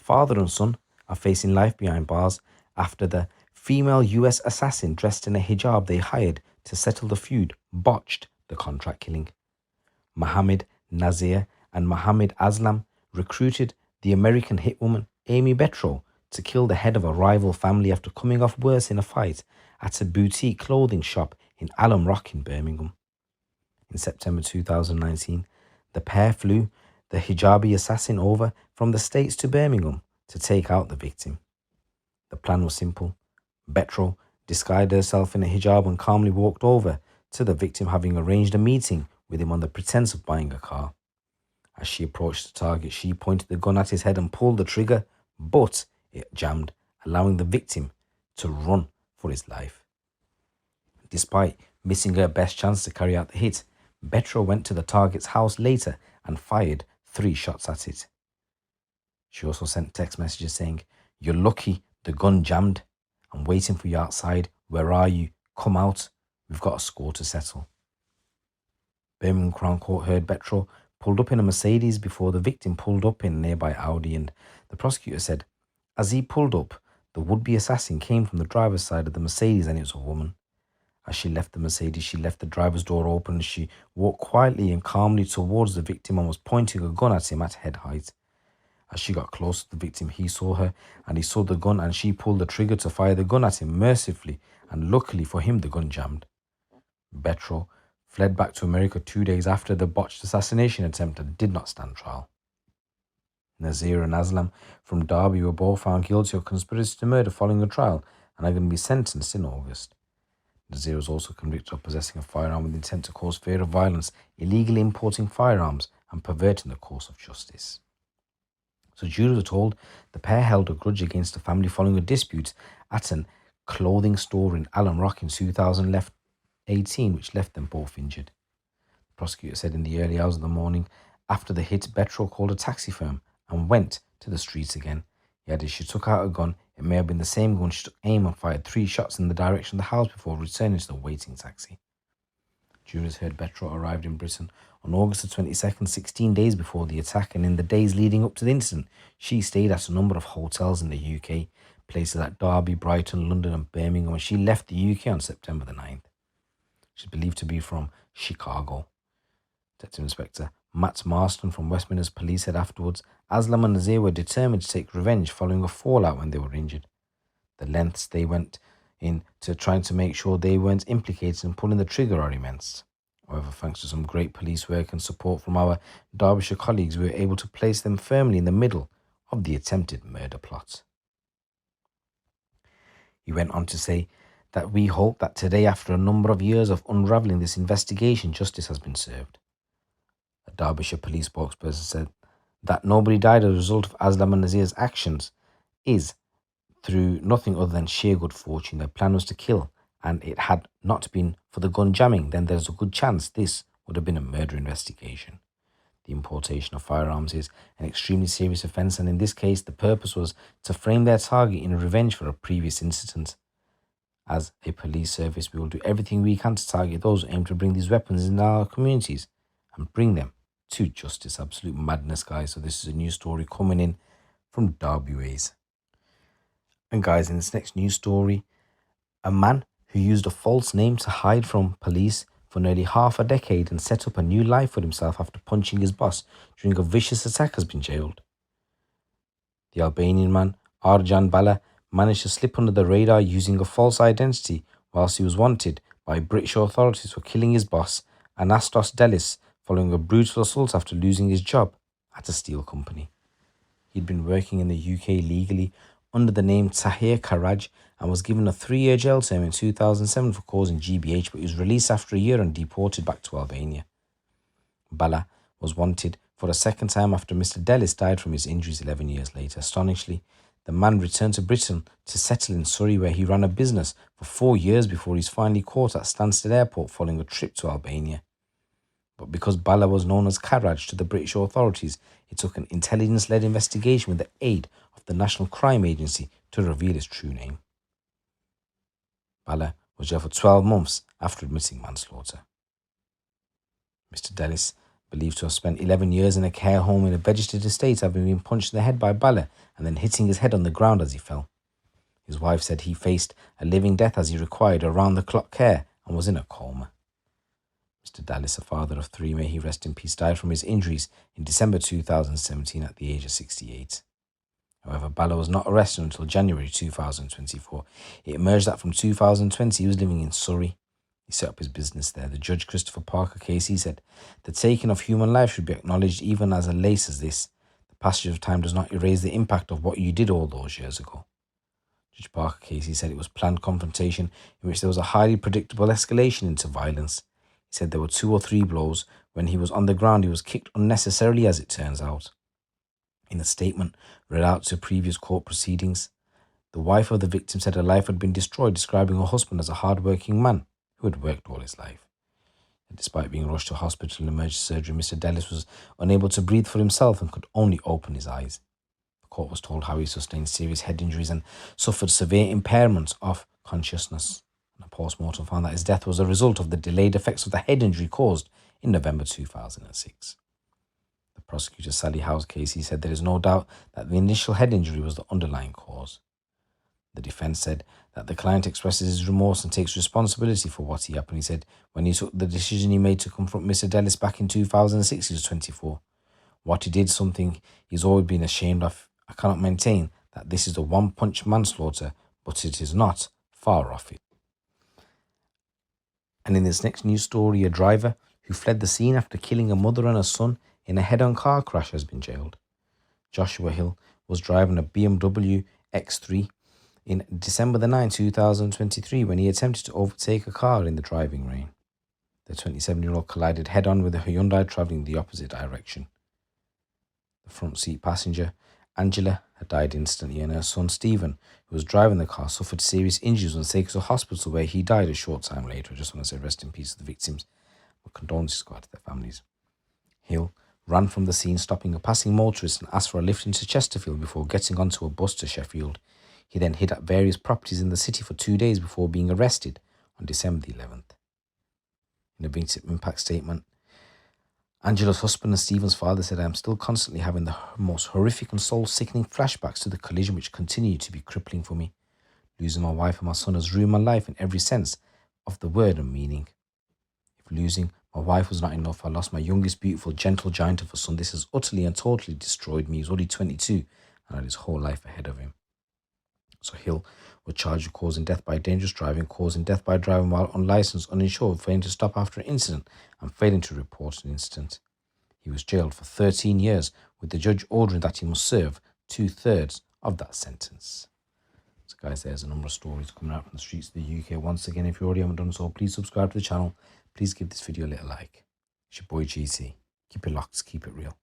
father and son are facing life behind bars after the female US assassin dressed in a hijab they hired to settle the feud botched the contract killing. Mohammed Nazir and Mohammed Aslam recruited the American hitwoman Aimee Betro to kill the head of a rival family after coming off worse in a fight at a boutique clothing shop in Alum Rock in Birmingham. In September 2019, the pair flew the hijabi assassin over from the States to Birmingham to take out the victim. The plan was simple. Betro disguised herself in a hijab and calmly walked over to the victim, having arranged a meeting with him on the pretense of buying a car. As she approached the target, she pointed the gun at his head and pulled the trigger, but it jammed, allowing the victim to run for his life. Despite missing her best chance to carry out the hit, Betro went to the target's house later and fired 3 shots at it. She also sent text messages saying, "You're lucky the gun jammed. I'm waiting for you outside. Where are you? Come out. We've got a score to settle." Birmingham Crown Court heard Betro pulled up in a Mercedes before the victim pulled up in a nearby Audi, and the prosecutor said, as he pulled up, the would-be assassin came from the driver's side of the Mercedes and it was a woman. As she left the Mercedes, she left the driver's door open and she walked quietly and calmly towards the victim and was pointing a gun at him at head height. As she got close to the victim, he saw her and he saw the gun and she pulled the trigger to fire the gun at him mercifully, and luckily for him, the gun jammed. Betro fled back to America 2 days after the botched assassination attempt and did not stand trial. Nazir and Aslam from Derby were both found guilty of conspiracy to murder following a trial and are going to be sentenced in August. Nazir was also convicted of possessing a firearm with intent to cause fear of violence, illegally importing firearms, and perverting the course of justice. So jurors were told the pair held a grudge against the family following a dispute at a clothing store in Alum Rock in 2018, which left them both injured. The prosecutor said in the early hours of the morning after the hit, Betro called a taxi firm and went to the streets again. He added she took out a gun. It may have been the same gun. She took aim and fired 3 shots in the direction of the house before returning to the waiting taxi. Jurors heard Betro arrived in Britain on August the 22nd, 16 days before the attack, and in the days leading up to the incident, she stayed at a number of hotels in the UK, places at Derby, Brighton, London and Birmingham, when she left the UK on September the 9th. She's believed to be from Chicago. Detective Inspector Matt Marston from West Midlands Police said afterwards, Aslam and Nazir were determined to take revenge following a fallout when they were injured. The lengths they went into trying to make sure they weren't implicated in pulling the trigger are immense. However, thanks to some great police work and support from our Derbyshire colleagues, we were able to place them firmly in the middle of the attempted murder plot. He went on to say that we hope that today, after a number of years of unravelling this investigation, justice has been served. A Derbyshire police spokesperson said that nobody died as a result of Aslam and Nazir's actions is through nothing other than sheer good fortune. Their plan was to kill, and it had not been for the gun jamming, then there's a good chance this would have been a murder investigation. The importation of firearms is an extremely serious offence, and in this case, the purpose was to frame their target in revenge for a previous incident. As a police service, we will do everything we can to target those who aim to bring these weapons in our communities and bring them to justice. Absolute madness, guys. So this is a new story coming in from Derby Ways. And guys, in this next news story, a man who used a false name to hide from police for nearly half a decade and set up a new life for himself after punching his boss during a vicious attack has been jailed. The Albanian man, Arjan Bala, managed to slip under the radar using a false identity whilst he was wanted by British authorities for killing his boss, Anastos Delis, following a brutal assault after losing his job at a steel company. He'd been working in the UK legally under the name Tahir Karaj and was given a 3-year jail term in 2007 for causing GBH, but he was released after a year and deported back to Albania. Bala was wanted for a second time after Mr. Delis died from his injuries 11 years later. Astonishingly, the man returned to Britain to settle in Surrey, where he ran a business for 4 years before he's finally caught at Stansted Airport following a trip to Albania. But because Bala was known as Karaj to the British authorities, it took an intelligence-led investigation with the aid of the National Crime Agency to reveal his true name. Bala was jailed for 12 months after admitting manslaughter. Mr. Delis believed to have spent 11 years in a care home in a vegetated estate, having been punched in the head by Bala and then hitting his head on the ground as he fell. His wife said he faced a living death as he required around-the-clock care and was in a coma. Mr. Dallas, a father of three, may he rest in peace, died from his injuries in December 2017 at the age of 68. However, Bala was not arrested until January 2024. It emerged that from 2020 he was living in Surrey. He set up his business there. The judge, Christopher Parker Casey, said, "The taking of human life should be acknowledged even as late as this. The passage of time does not erase the impact of what you did all those years ago." Judge Parker Casey said it was planned confrontation in which there was a highly predictable escalation into violence. He said there were 2 or 3 blows. When he was on the ground, he was kicked unnecessarily, as it turns out. In a statement read out to previous court proceedings, the wife of the victim said her life had been destroyed, describing her husband as a hard-working man who had worked all his life. And despite being rushed to hospital and emergency surgery, Mr. Dallas was unable to breathe for himself and could only open his eyes. The court was told how he sustained serious head injuries and suffered severe impairment of consciousness. And a post-mortem found that his death was a result of the delayed effects of the head injury caused in November 2006. The prosecutor, Sally House Casey, said there is no doubt that the initial head injury was the underlying cause. The defense said that the client expresses his remorse and takes responsibility for what he happened. He said when he took the decision he made to confront Mr. Dallas back in 2006, he was 24. What he did, something he's always been ashamed of. I cannot maintain that this is a one-punch manslaughter, but it is not far off it. And in this next news story, a driver who fled the scene after killing a mother and a son in a head-on car crash has been jailed. Joshua Hill was driving a BMW X3 in December 9, 2023 when he attempted to overtake a car in the driving lane. The 27-year-old collided head-on with a Hyundai travelling the opposite direction. The front seat passenger, Angela, had died instantly, and her son Stephen, who was driving the car, suffered serious injuries and was taken to hospital where he died a short time later. I just want to say rest in peace to the victims. My condolences go out to their families. Hill ran from the scene, stopping a passing motorist and asked for a lift into Chesterfield before getting onto a bus to Sheffield. He then hid at various properties in the city for 2 days before being arrested on December the 11th. In a victim impact statement, Angela's husband and Stephen's father said, "I am still constantly having the most horrific and soul-sickening flashbacks to the collision which continue to be crippling for me. Losing my wife and my son has ruined my life in every sense of the word and meaning. If losing my wife was not enough, I lost my youngest, beautiful, gentle giant of a son. This has utterly and totally destroyed me. He's only 22 and had his whole life ahead of him." So Hill was charged with causing death by dangerous driving, causing death by driving while unlicensed, uninsured, failing to stop after an incident, and failing to report an incident. He was jailed for 13 years, with the judge ordering that he must serve 2/3 of that sentence. So guys, there's a number of stories coming out from the streets of the UK. Once again, if you already haven't done so, please subscribe to the channel. Please give this video a little like. It's your boy GT. Keep it locked, keep it real.